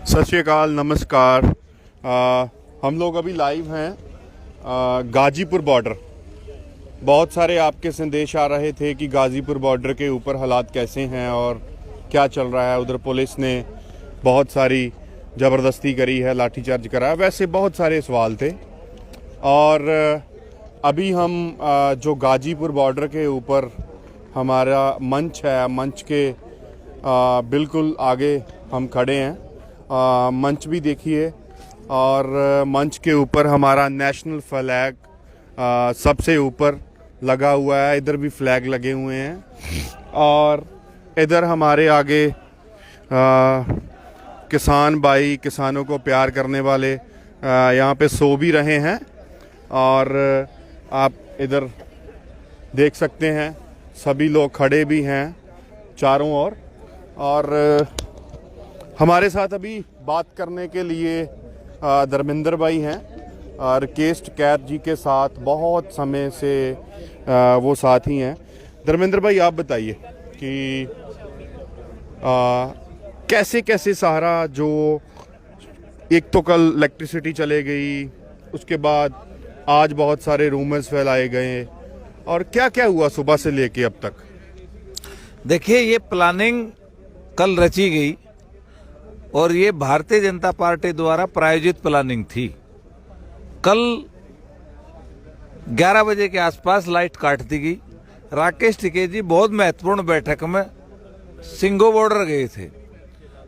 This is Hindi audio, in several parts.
सत श्री अकाल, नमस्कार। हम लोग अभी लाइव हैं गाजीपुर बॉर्डर। बहुत सारे आपके संदेश आ रहे थे कि गाजीपुर बॉर्डर के ऊपर हालात कैसे हैं और क्या चल रहा है। उधर पुलिस ने बहुत सारी ज़बरदस्ती करी है, लाठीचार्ज करा है, वैसे बहुत सारे सवाल थे। और अभी हम जो गाजीपुर बॉर्डर के ऊपर हमारा मंच है, मंच के बिल्कुल आगे हम खड़े हैं। मंच भी देखिए और मंच के ऊपर हमारा नेशनल फ्लैग सबसे ऊपर लगा हुआ है। इधर भी फ्लैग लगे हुए हैं और इधर हमारे आगे किसान भाई, किसानों को प्यार करने वाले यहाँ पे सो भी रहे हैं। और आप इधर देख सकते हैं सभी लोग खड़े भी हैं चारों ओर। और हमारे साथ अभी बात करने के लिए धर्मेंद्र भाई हैं। राकेश टिकैत जी के साथ बहुत समय से वो साथी हैं। धर्मेंद्र भाई, आप बताइए कि कैसे कैसे सहारा, जो एक तो कल इलेक्ट्रिसिटी चले गई, उसके बाद आज बहुत सारे रूमर्स फैलाए गए, और क्या क्या हुआ सुबह से लेके अब तक। देखिए, ये प्लानिंग कल रची गई और ये भारतीय जनता पार्टी द्वारा प्रायोजित प्लानिंग थी। कल 11 बजे के आसपास लाइट काट दी गई। राकेश टिकैत जी बहुत महत्वपूर्ण बैठक में सिंघो बॉर्डर गए थे।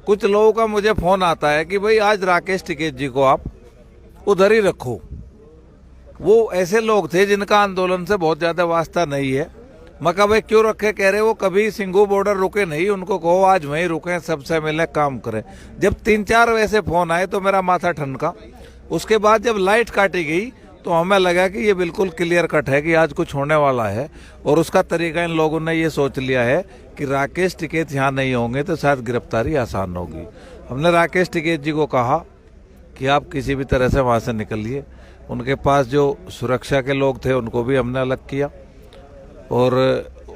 कुछ लोगों का मुझे फोन आता है कि भाई आज राकेश टिकैत जी को आप उधर ही रखो। वो ऐसे लोग थे जिनका आंदोलन से बहुत ज्यादा वास्ता नहीं है। मैं कहा भाई क्यों रखे? कह रहे वो कभी सिंघू बॉर्डर रुके नहीं, उनको कहो आज वहीं रुके, सबसे मिले काम करें। जब 3-4 वैसे फोन आए तो मेरा माथा ठनका। उसके बाद जब लाइट काटी गई तो हमें लगा कि ये बिल्कुल क्लियर कट है कि आज कुछ होने वाला है। और उसका तरीका इन लोगों ने ये सोच लिया है कि राकेश टिकैत यहाँ नहीं होंगे तो शायद गिरफ्तारी आसान होगी। हमने राकेश टिकैत जी को कहा कि आप किसी भी तरह से वहाँ से निकलिए। उनके पास जो सुरक्षा के लोग थे उनको भी हमने अलग किया और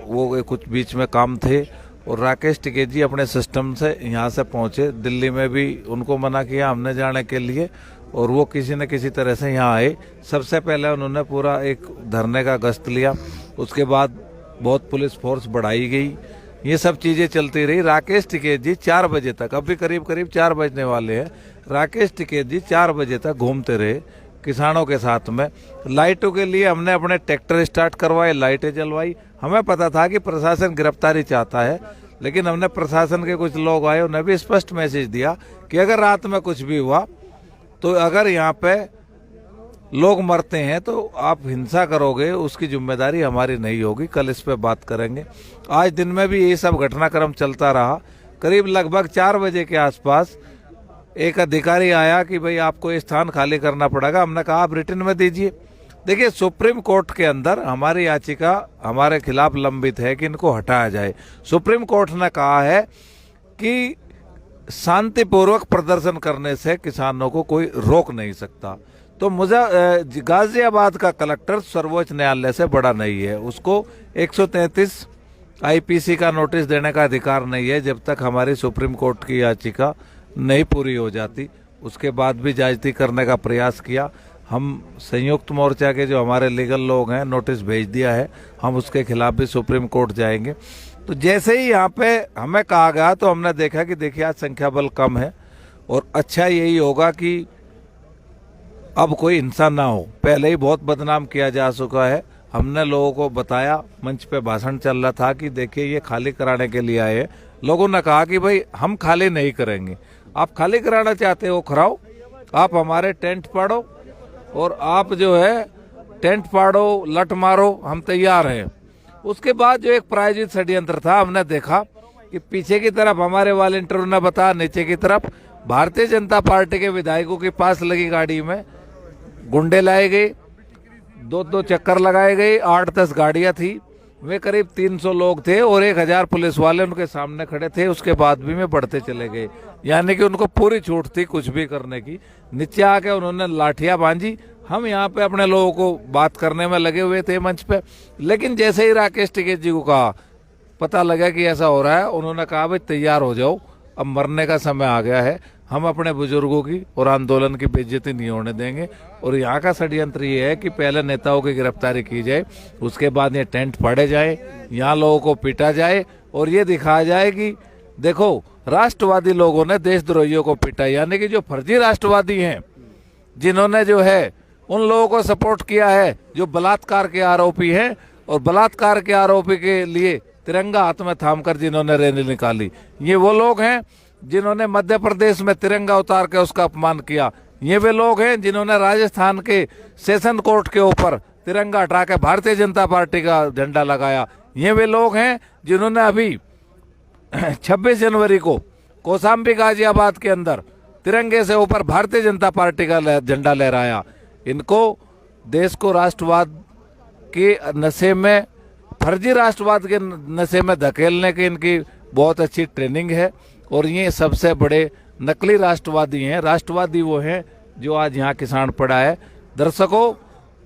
वो कुछ बीच में काम थे। और राकेश टिकैत जी अपने सिस्टम से यहाँ से पहुँचे। दिल्ली में भी उनको मना किया हमने जाने के लिए और वो किसी न किसी तरह से यहाँ आए। सबसे पहले उन्होंने पूरा एक धरने का गश्त लिया, उसके बाद बहुत पुलिस फोर्स बढ़ाई गई। ये सब चीज़ें चलती रही। राकेश टिकैत जी 4 बजे तक, अभी करीब करीब 4 बजने वाले हैं, राकेश टिकैत जी 4 बजे तक घूमते रहे किसानों के साथ में। लाइटों के लिए हमने अपने ट्रैक्टर स्टार्ट करवाए, लाइटें जलवाई। हमें पता था कि प्रशासन गिरफ्तारी चाहता है, लेकिन हमने प्रशासन के कुछ लोग आए, उन्हें भी स्पष्ट मैसेज दिया कि अगर रात में कुछ भी हुआ तो अगर यहाँ पे लोग मरते हैं तो आप हिंसा करोगे, उसकी जिम्मेदारी हमारी नहीं होगी। कल इस पे बात करेंगे। आज दिन में भी ये सब घटनाक्रम चलता रहा। करीब लगभग 4 बजे के आसपास एक अधिकारी आया कि भाई आपको ये स्थान खाली करना पड़ेगा। हमने कहा आप रिटर्न में दीजिए। देखिए, सुप्रीम कोर्ट के अंदर हमारी याचिका हमारे खिलाफ लंबित है कि इनको हटाया जाए। सुप्रीम कोर्ट ने कहा है कि शांतिपूर्वक प्रदर्शन करने से किसानों को कोई रोक नहीं सकता। तो मुझे गाजियाबाद का कलेक्टर सर्वोच्च न्यायालय से बड़ा नहीं है, उसको 133 आईपीसी का नोटिस देने का अधिकार नहीं है जब तक हमारी सुप्रीम कोर्ट की याचिका नहीं पूरी हो जाती। उसके बाद भी ज्यादती करने का प्रयास किया। हम संयुक्त मोर्चा के जो हमारे लीगल लोग हैं, नोटिस भेज दिया है, हम उसके खिलाफ भी सुप्रीम कोर्ट जाएंगे। तो जैसे ही यहाँ पे हमें कहा गया तो हमने देखा कि देखिए आज संख्या बल कम है और अच्छा यही होगा कि अब कोई हिंसा ना हो। पहले ही बहुत बदनाम किया जा चुका है। हमने लोगों को बताया, मंच पे भाषण चल रहा था कि देखिए ये खाली कराने के लिए आए हैं। लोगों ने कहा कि भाई हम खाली नहीं करेंगे, आप खाली कराना चाहते हो कराओ, आप हमारे टेंट पाड़ो और आप जो है टेंट पाड़ो, लट मारो, हम तैयार हैं। उसके बाद जो एक प्रायोजित षड्यंत्र था, हमने देखा कि पीछे की तरफ हमारे वॉलंटियरों ने बताया, नीचे की तरफ भारतीय जनता पार्टी के विधायकों के पास लगी गाड़ी में गुंडे लाए गए, 2-2 चक्कर लगाए गए, 8-10 गाड़ियां थी, वे करीब 300 लोग थे और 1000 पुलिस वाले उनके सामने खड़े थे। उसके बाद भी में बढ़ते चले गए, यानी कि उनको पूरी छूट थी कुछ भी करने की। नीचे आके उन्होंने लाठियां बांधी। हम यहाँ पे अपने लोगों को बात करने में लगे हुए थे मंच पे, लेकिन जैसे ही राकेश टिकैत जी को कहा, पता लगा कि ऐसा हो रहा है, उन्होंने कहा भाई तैयार हो जाओ, अब मरने का समय आ गया है। हम अपने बुजुर्गों की और आंदोलन की बेइज्जती नहीं होने देंगे। और यहाँ का षड्यंत्र ये है कि पहले नेताओं की गिरफ्तारी की जाए, उसके बाद ये टेंट फाड़े जाए, यहाँ लोगों को पीटा जाए और ये दिखाया जाए कि देखो राष्ट्रवादी लोगों ने देशद्रोहियों को पीटा, यानी कि जो फर्जी राष्ट्रवादी हैं, जिन्होंने जो है उन लोगों को सपोर्ट किया है जो बलात्कार के आरोपी हैं, और बलात्कार के आरोपी के लिए तिरंगा हाथ में थामकर जिन्होंने रैली निकाली, ये वो लोग हैं जिन्होंने मध्य प्रदेश में तिरंगा उतार के उसका अपमान किया। ये वे लोग हैं जिन्होंने राजस्थान के सेशन कोर्ट के ऊपर तिरंगा हटा के भारतीय जनता पार्टी का झंडा लगाया। ये वे लोग हैं जिन्होंने अभी 26 जनवरी को कौशाम्बी गाजियाबाद के अंदर तिरंगे से ऊपर भारतीय जनता पार्टी का झंडा लहराया। इनको देश को राष्ट्रवाद के नशे में, फर्जी राष्ट्रवाद के नशे में धकेलने की इनकी बहुत अच्छी ट्रेनिंग है। और ये सबसे बड़े नकली राष्ट्रवादी हैं। राष्ट्रवादी वो हैं जो आज यहाँ किसान पड़ा है। दर्शकों,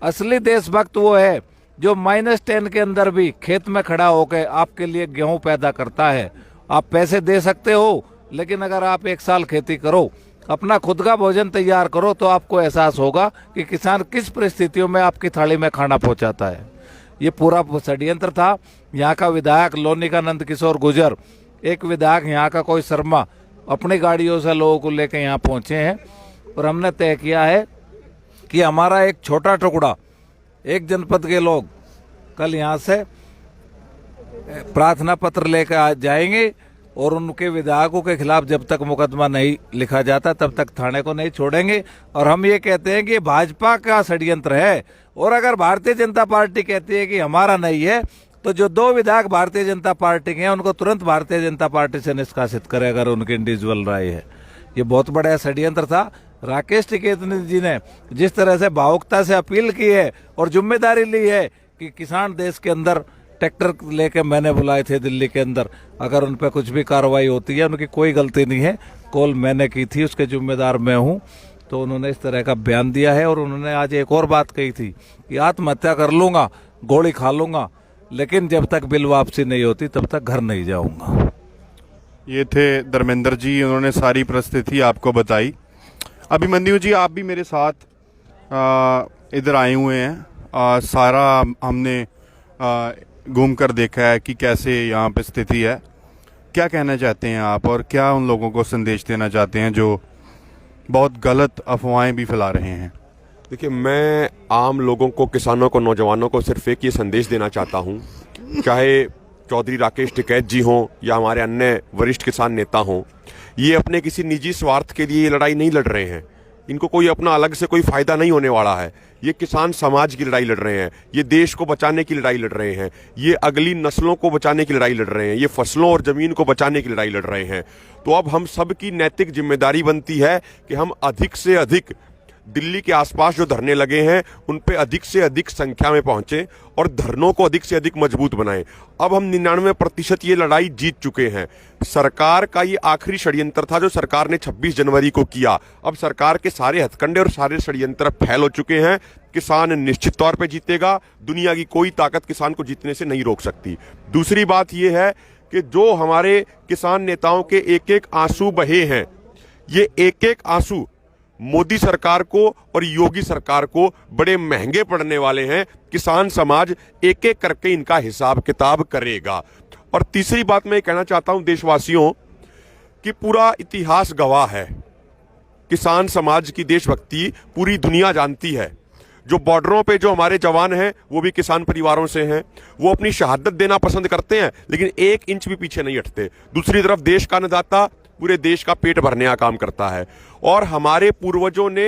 असली देशभक्त वो है जो -10 के अंदर भी खेत में खड़ा होकर आपके लिए गेहूं पैदा करता है। आप पैसे दे सकते हो, लेकिन अगर आप 1 साल खेती करो, अपना खुद का भोजन तैयार करो, तो आपको एहसास होगा कि किसान किस परिस्थितियों में आपकी थाली में खाना पहुंचाता है। ये पूरा षड्यंत्र था। यहाँ का विधायक लोनिका नंद किशोर गुर्जर, एक विधायक यहाँ का कोई शर्मा, अपनी गाड़ियों से लोगों को लेकर यहाँ पहुंचे हैं और हमने तय किया है कि हमारा एक छोटा टुकड़ा, एक जनपद के लोग कल यहाँ से प्रार्थना पत्र लेकर जाएंगे और उनके विधायकों के खिलाफ जब तक मुकदमा नहीं लिखा जाता तब तक थाने को नहीं छोड़ेंगे। और हम ये कहते हैं कि भाजपा का षड्यंत्र है, और अगर भारतीय जनता पार्टी कहती है कि हमारा नहीं है, तो जो 2 विधायक भारतीय जनता पार्टी के हैं उनको तुरंत भारतीय जनता पार्टी से निष्कासित करे अगर उनकी इंडिविजुअल राय है। ये बहुत बड़ा षड्यंत्र था। राकेश टिकैत जी ने जिस तरह से भावुकता से अपील की है और जिम्मेदारी ली है कि किसान देश के अंदर ट्रैक्टर लेके मैंने बुलाए थे दिल्ली के अंदर, अगर उन पर कुछ भी कार्रवाई होती है, उनकी कोई गलती नहीं है, कॉल मैंने की थी, उसके जिम्मेदार मैं हूँ। तो उन्होंने इस तरह का बयान दिया है। और उन्होंने आज एक और बात कही थी कि आत्महत्या कर लूंगा, गोली खा लूंगा, लेकिन जब तक बिल वापसी नहीं होती तब तक घर नहीं जाऊंगा। ये थे धर्मेंद्र जी, उन्होंने सारी परिस्थिति आपको बताई। अभिमन्यु जी, आप भी मेरे साथ इधर आए हुए हैं। सारा हमने घूम कर देखा है कि कैसे यहाँ पे स्थिति है। क्या कहना चाहते हैं आप, और क्या उन लोगों को संदेश देना चाहते हैं जो बहुत गलत अफवाहें भी फैला रहे हैं? देखिए, मैं आम लोगों को, किसानों को, नौजवानों को सिर्फ एक ये संदेश देना चाहता हूँ, चाहे चौधरी राकेश टिकैत जी हों या हमारे अन्य वरिष्ठ किसान नेता हों, ये अपने किसी निजी स्वार्थ के लिए ये लड़ाई नहीं लड़ रहे हैं। इनको कोई अपना अलग से कोई फायदा नहीं होने वाला है। ये किसान समाज की लड़ाई लड़ रहे हैं, ये देश को बचाने की लड़ाई लड़ रहे हैं, ये अगली नस्लों को बचाने की लड़ाई लड़ रहे हैं, ये फसलों और जमीन को बचाने की लड़ाई लड़ रहे हैं। तो अब हम सब की नैतिक जिम्मेदारी बनती है कि हम अधिक से अधिक दिल्ली के आसपास जो धरने लगे हैं उन पे अधिक से अधिक संख्या में पहुंचे और धरनों को अधिक से अधिक मजबूत बनाएं। अब हम 99% ये लड़ाई जीत चुके हैं। सरकार का ये आखिरी षड्यंत्र था जो सरकार ने 26 जनवरी को किया। अब सरकार के सारे हथकंडे और सारे षड्यंत्र फैल हो चुके हैं। किसान निश्चित तौर पे जीतेगा। दुनिया की कोई ताकत किसान को जीतने से नहीं रोक सकती। दूसरी बात ये है कि जो हमारे किसान नेताओं के एक एक आंसू बहे हैं, ये एक एक आंसू मोदी सरकार को और योगी सरकार को बड़े महंगे पड़ने वाले हैं। किसान समाज एक एक करके इनका हिसाब किताब करेगा। और तीसरी बात मैं कहना चाहता हूं देशवासियों कि पूरा इतिहास गवाह है, किसान समाज की देशभक्ति पूरी दुनिया जानती है। जो बॉर्डरों पे जो हमारे जवान हैं वो भी किसान परिवारों से हैं। वो अपनी शहादत देना पसंद करते हैं लेकिन 1 इंच भी पीछे नहीं हटते। दूसरी तरफ देश का अन्नदाता पूरे देश का पेट भरने का काम करता है। और हमारे पूर्वजों ने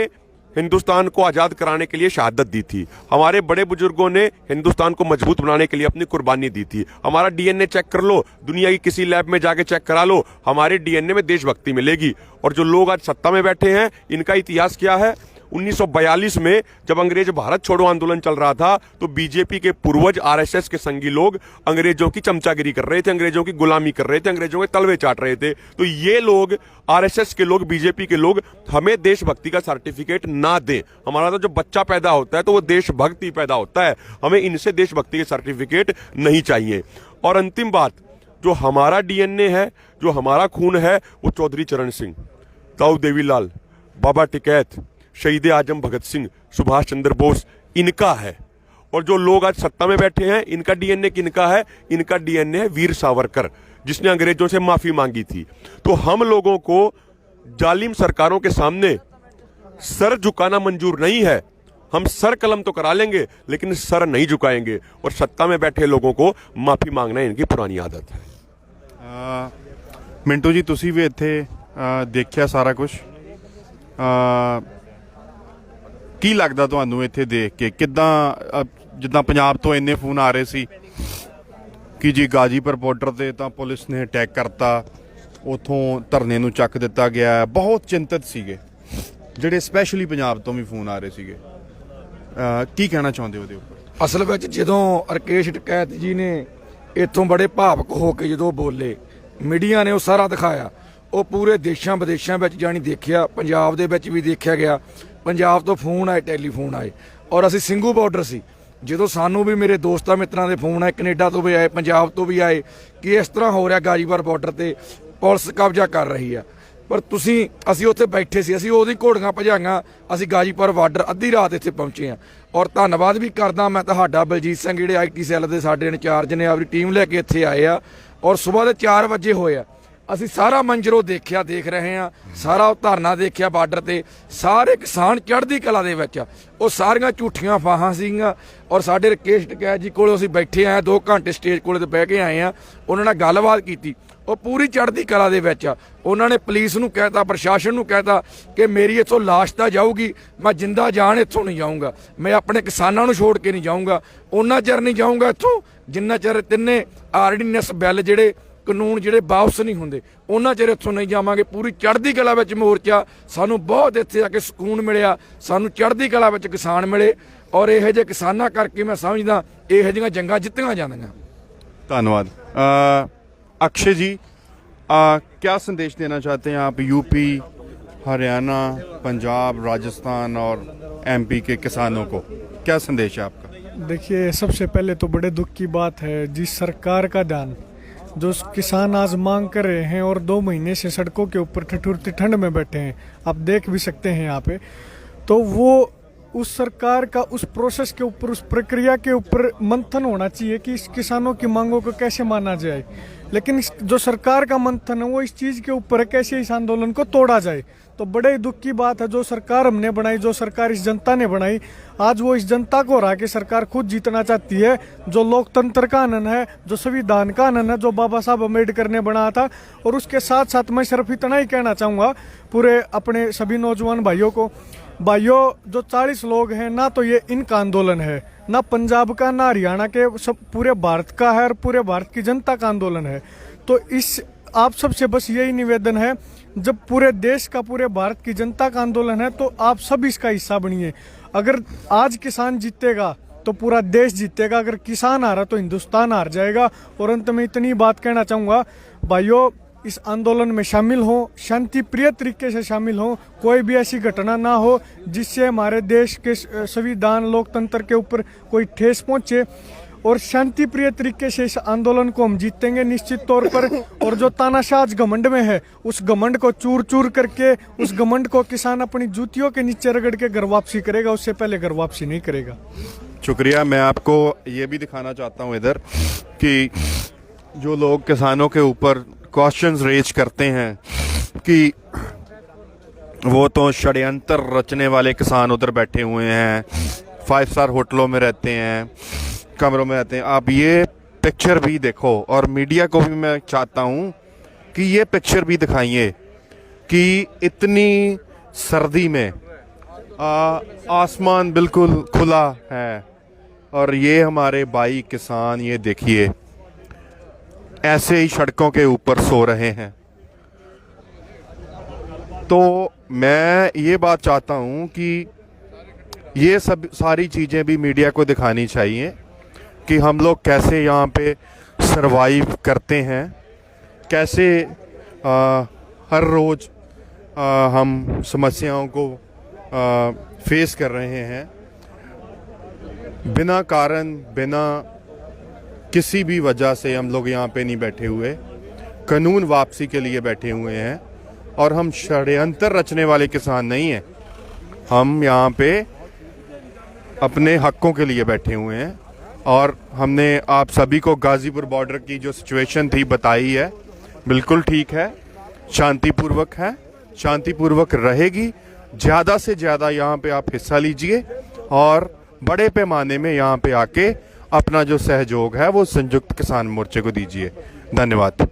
हिंदुस्तान को आज़ाद कराने के लिए शहादत दी थी। हमारे बड़े बुजुर्गों ने हिंदुस्तान को मजबूत बनाने के लिए अपनी कुर्बानी दी थी। हमारा डीएनए चेक कर लो, दुनिया की किसी लैब में जाके चेक करा लो, हमारे डीएनए में देशभक्ति मिलेगी। और जो लोग आज सत्ता में बैठे हैं, इनका इतिहास क्या है? 1942 में जब अंग्रेज भारत छोड़ो आंदोलन चल रहा था तो बीजेपी के पूर्वज आरएसएस के संगी लोग अंग्रेजों की चमचागिरी कर रहे थे, अंग्रेजों की गुलामी कर रहे थे, अंग्रेजों के तलवे चाट रहे थे। तो ये लोग, आरएसएस के लोग, बीजेपी के लोग हमें देशभक्ति का सर्टिफिकेट ना दें। हमारा तो जो बच्चा पैदा होता है तो वो देशभक्ति पैदा होता है, हमें इनसे देशभक्ति के सर्टिफिकेट नहीं चाहिए। और अंतिम बात, जो हमारा डीएनए है, जो हमारा खून है, वो चौधरी चरण सिंह, ताऊ देवीलाल, बाबा टिकैत, शहीद आजम भगत सिंह, सुभाष चंद्र बोस इनका है। और जो लोग आज सत्ता में बैठे हैं इनका डीएनए किनका है? इनका डीएनए है वीर सावरकर, जिसने अंग्रेजों से माफी मांगी थी। तो हम लोगों को जालिम सरकारों के सामने सर झुकाना मंजूर नहीं है। हम सर कलम तो करा लेंगे लेकिन सर नहीं झुकाएंगे, और सत्ता में बैठे लोगों को माफी मांगना इनकी पुरानी आदत है। मिंटू जी, ਤੁਸੀਂ ਵੀ ਇੱਥੇ ਦੇਖਿਆ ਸਾਰਾ ਕੁਝ, ਕੀ ਲੱਗਦਾ ਤੁਹਾਨੂੰ ਇੱਥੇ ਦੇਖ ਕੇ? ਕਿੱਦਾਂ ਜਿੱਦਾਂ ਪੰਜਾਬ ਤੋਂ ਇੰਨੇ ਫੋਨ ਆ ਰਹੇ ਸੀ ਕਿ ਜੀ ਗਾਜੀਪੁਰ ਬਾਰਡਰ ਤੇ ਤਾਂ ਪੁਲਿਸ ਨੇ ਅਟੈਕ ਕਰਤਾ, ਉਥੋਂ ਧਰਨੇ ਨੂੰ ਚੱਕ ਦਿੱਤਾ ਗਿਆ, ਬਹੁਤ ਚਿੰਤਤ ਸੀਗੇ ਜਿਹੜੇ ਸਪੈਸ਼ਲੀ ਪੰਜਾਬ ਤੋਂ ਵੀ ਫੋਨ ਆ ਰਹੇ ਸੀਗੇ, ਕੀ ਕਹਿਣਾ ਚਾਹੁੰਦੇ ਉਹਦੇ ਉੱਪਰ? ਅਸਲ ਵਿੱਚ ਜਦੋਂ ਰਾਕੇਸ਼ ਟਕੈਤ ਜੀ ਨੇ ਇੱਥੋਂ ਬੜੇ ਭਾਵਕ ਹੋ ਕੇ ਜਦੋਂ ਬੋਲੇ, ਮੀਡੀਆ ਨੇ ਉਹ ਸਾਰਾ ਦਿਖਾਇਆ। ਉਹ ਪੂਰੇ ਦੇਸ਼ਾਂ ਵਿਦੇਸ਼ਾਂ ਵਿੱਚ ਜਾਣੀ ਦੇਖਿਆ, ਪੰਜਾਬ ਦੇ ਵਿੱਚ ਵੀ ਦੇਖਿਆ ਗਿਆ। ਪੰਜਾਬ ਤੋਂ ਫੋਨ ਆਏ, ਟੈਲੀਫੋਨ ਆਏ, ਔਰ ਅਸੀਂ ਸਿੰਘੂ ਬਾਰਡਰ ਸੀ। ਜਦੋਂ ਸਾਨੂੰ ਵੀ ਮੇਰੇ ਦੋਸਤਾਂ ਮਿੱਤਰਾਂ ਦੇ ਫੋਨ ਆਏ, ਕੈਨੇਡਾ ਤੋਂ ਵੀ ਆਏ, ਪੰਜਾਬ ਤੋਂ ਵੀ ਆਏ ਕਿ ਇਸ ਤਰ੍ਹਾਂ ਹੋ ਰਿਹਾ ਗਾਜੀਪੁਰ ਬਾਰਡਰ ਤੇ ਪੁਲਿਸ ਕਬਜ਼ਾ ਕਰ ਰਹੀ ਆ। ਪਰ ਅਸੀਂ ਉੱਥੇ ਬੈਠੇ ਸੀ, ਅਸੀਂ ਉਹਦੀ ਘੋੜੀਆਂ ਭਜਾਈਆਂ, ਅਸੀਂ ਗਾਜੀਪੁਰ ਬਾਰਡਰ ਅੱਧੀ ਰਾਤ ਇੱਥੇ ਪਹੁੰਚੇ ਆ। ਔਰ ਧੰਨਵਾਦ ਵੀ ਕਰਦਾ ਮੈਂ ਤੁਹਾਡਾ ਬਲਜੀਤ ਸਿੰਘ, ਜਿਹੜੇ ਆਈਟੀ ਸੈੱਲ ਦੇ ਸਾਡੇ ਇੰਚਾਰਜ ਨੇ, ਆਪਣੀ ਟੀਮ ਲੈ ਕੇ ਇੱਥੇ ਆਏ ਆ। ਔਰ ਸਵੇਰ ਦੇ 4 ਵਜੇ ਹੋਏ ਆ, ਅਸੀਂ ਸਾਰਾ ਮੰਜ਼ਰ ਉਹ ਦੇਖਿਆ, ਦੇਖ ਰਹੇ ਆ ਸਾਰਾ ਉਹ ਧਰਨਾ ਦੇਖਿਆ ਬਾਰਡਰ ਤੇ। ਸਾਰੇ ਕਿਸਾਨ ਚੜ੍ਹਦੀ ਕਲਾ ਦੇ ਵਿੱਚ ਆ, ਉਹ ਸਾਰੀਆਂ ਝੂਠੀਆਂ ਫਾਹਾਂ ਸੀਗੀਆਂ। ਔਰ ਸਾਡੇ ਰਾਕੇਸ਼ ਟਕੈਤ ਜੀ ਕੋਲ ਅਸੀਂ ਬੈਠੇ ਆਏ 2 ਘੰਟੇ ਸਟੇਜ ਕੋਲੇ ਤੇ ਬਹਿ ਕੇ ਆਏ ਆ, ਉਹਨਾਂ ਨਾਲ ਗੱਲਬਾਤ ਕੀਤੀ। ਉਹ ਪੂਰੀ ਚੜ੍ਹਦੀ ਕਲਾ ਦੇ ਵਿੱਚ ਆ। ਉਹਨਾਂ ਨੇ ਪੁਲਿਸ ਨੂੰ ਕਹਿਤਾ, ਪ੍ਰਸ਼ਾਸਨ ਨੂੰ ਕਹਿਤਾ ਕਿ ਮੇਰੀ ਇੱਥੋਂ ਲਾਸ਼ ਤਾਂ ਜਾਊਗੀ, ਮੈਂ ਜਿੰਦਾ ਜਾਨ ਇੱਥੋਂ ਨਹੀਂ ਜਾਊਂਗਾ, ਮੈਂ ਆਪਣੇ ਕਿਸਾਨਾਂ ਨੂੰ ਛੋੜ ਕੇ ਨਹੀਂ ਜਾਊਂਗਾ। ਉਹਨਾਂ ਚਿਰ ਨਹੀਂ ਜਾਊਂਗਾ ਇੱਥੋਂ ਜਿੰਨਾ ਚਿਰ ਤਿੰਨੇ ਆਰਡੀਨੈਂਸ ਬਿੱਲ ਜਿਹੜੇ ਕਾਨੂੰਨ ਜਿਹੜੇ ਵਾਪਸ ਨਹੀਂ ਹੁੰਦੇ, ਉਹਨਾਂ ਚਿਰ ਇੱਥੋਂ ਨਹੀਂ ਜਾਵਾਂਗੇ। ਪੂਰੀ ਚੜ੍ਹਦੀ ਕਲਾ ਵਿੱਚ ਮੋਰਚਾ, ਸਾਨੂੰ ਬਹੁਤ ਇੱਥੇ ਆ ਕੇ ਸਕੂਨ ਮਿਲਿਆ, ਸਾਨੂੰ ਚੜ੍ਹਦੀ ਕਲਾ ਵਿੱਚ ਕਿਸਾਨ ਮਿਲੇ। ਔਰ ਇਹੋ ਜਿਹੇ ਕਿਸਾਨਾਂ ਕਰਕੇ ਮੈਂ ਸਮਝਦਾ ਇਹੋ ਜਿਹੀਆਂ ਜੰਗਾਂ ਜਿੱਤੀਆਂ ਜਾਂਦੀਆਂ। धन्यवाद। अक्षय जी, क्या संदेश देना चाहते हैं आप यूपी, हरियाणा, पंजाब, राजस्थान और एमपी के किसानों को? क्या संदेश है आपका? देखिए, सबसे पहले तो बड़े दुख की बात है जिस सरकार का ध्यान जो किसान आज मांग कर रहे हैं और 2 महीने से सड़कों के ऊपर ठिठुरती ठंड में बैठे हैं, आप देख भी सकते हैं यहाँ पे, तो वो उस सरकार का उस प्रोसेस के ऊपर, उस प्रक्रिया के ऊपर मंथन होना चाहिए कि इस किसानों की मांगों को कैसे माना जाए। लेकिन जो सरकार का मंथन है वो इस चीज़ के ऊपर है कैसे इस आंदोलन को तोड़ा जाए। तो बड़े दुख की बात है, जो सरकार हमने बनाई, जो सरकार इस जनता ने बनाई, आज वो इस जनता को हरा के सरकार खुद जीतना चाहती है। जो लोकतंत्र का आनंद है, जो संविधान का आनंद है, जो बाबा साहब अम्बेडकर ने बनाया था। और उसके साथ साथ मैं सिर्फ इतना ही कहना चाहूँगा पूरे अपने सभी नौजवान भाइयों को, भाइयों जो 40 लोग हैं ना, तो ये इनका आंदोलन है, ना पंजाब का, ना हरियाणा के, सब पूरे भारत का है और पूरे भारत की जनता का आंदोलन है। तो इस आप सबसे बस यही निवेदन है, जब पूरे देश का, पूरे भारत की जनता का आंदोलन है तो आप सब इसका हिस्सा बनिए। अगर आज किसान जीतेगा तो पूरा देश जीतेगा, अगर किसान हारा तो हिंदुस्तान हार जाएगा। और अंत में इतनी बात कहना चाहूँगा, भाइयों इस आंदोलन में शामिल हो, शांति प्रिय तरीके से शामिल हो, कोई भी ऐसी घटना ना हो जिससे हमारे देश के संविधान, लोकतंत्र के ऊपर कोई ठेस पहुँचे। और शांति प्रिय तरीके से इस आंदोलन को हम जीतेंगे निश्चित तौर पर। और जो तानाशाह घमंड में है, उस घमंड को चूर चूर करके, उस घमंड को किसान अपनी जूतियों के नीचे रगड़ के घर वापसी करेगा, उससे पहले घर वापसी नहीं करेगा। शुक्रिया। मैं आपको ये भी दिखाना चाहता हूँ इधर कि जो लोग किसानों के ऊपर क्वेश्चंस रेज करते हैं कि वो तो षड्यंत्र रचने वाले किसान उधर बैठे हुए हैं, 5 स्टार होटलों में रहते हैं, कमरों में रहते हैं। आप ये पिक्चर भी देखो, और मीडिया को भी मैं चाहता हूँ कि ये पिक्चर भी दिखाइए कि इतनी सर्दी में आसमान बिल्कुल खुला है और ये हमारे भाई किसान, ये देखिए ऐसे ही सड़कों के ऊपर सो रहे हैं। तो मैं ये बात चाहता हूँ कि ये सब सारी चीज़ें भी मीडिया को दिखानी चाहिए कि हम लोग कैसे यहाँ पे सरवाइव करते हैं, कैसे हर रोज़ हम समस्याओं को फेस कर रहे हैं, बिना कारण, बिना किसी भी वजह से हम लोग यहाँ पे नहीं बैठे हुए, कानून वापसी के लिए बैठे हुए हैं। और हम षड्यंत्र रचने वाले किसान नहीं हैं। हम यहाँ पे अपने हकों के लिए बैठे हुए हैं और हमने आप सभी को गाजीपुर बॉर्डर की जो सिचुएशन थी बताई है, बिल्कुल ठीक है, शांतिपूर्वक है, शांतिपूर्वक रहेगी। ज़्यादा से ज़्यादा यहाँ पे आप हिस्सा लीजिए और बड़े पैमाने में यहाँ पे आके अपना जो सहयोग है वो संयुक्त किसान मोर्चे को दीजिए। धन्यवाद।